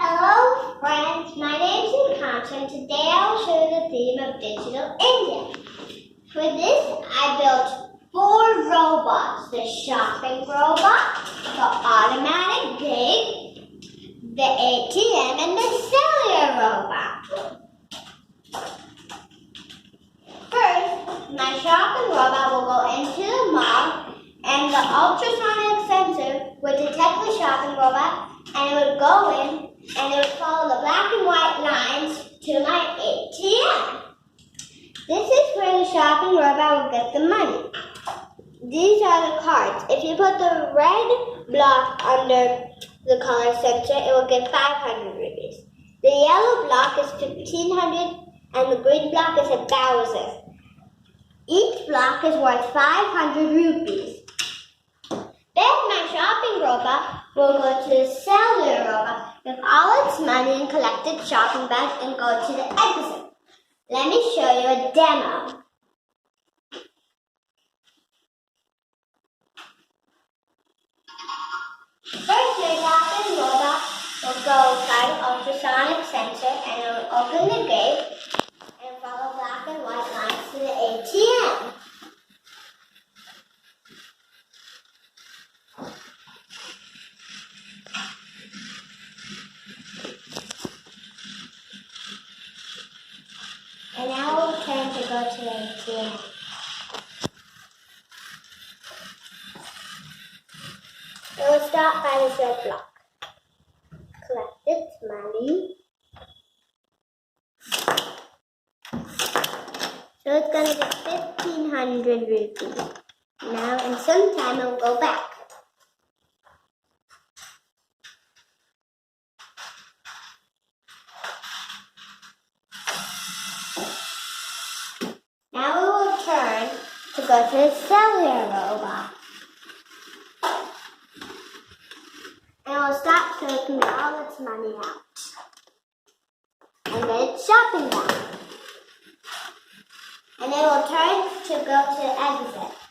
Hello friends, my name is Ekansha and today I will show you the theme of Digital India. For this I built 4 robots, the shopping robot, the automatic gate, the ATM and the cellular robot. First, my shopping robot will go into the mall and the ultrasonic sensor would detect the shopping robot and it would go in and it would follow the black and white lines to my ATM. This is where the shopping robot will get the money. These are the cards. If you put the red block under the color sensor, it will get 500 rupees. The yellow block is 1500 and the green block is 1000. Each block is worth 500 rupees. Then my shopping robot will go to the cellular robot with all its money and collect its shopping bag and go to the exit. Let me show you a demo. First, your shopping robot will go inside the ultrasonic sensor and it will open the gate and follow black and white lines to the ATM. And now we'll turn to go to the ATM. It will start by this red block. Collect its money. So it's going to get 1500 rupees. Now in some time it will go back. Now we will turn to go to the cellular robot. And it will start taking all its money out. And then its shopping bag. And it will turn to go to the exit.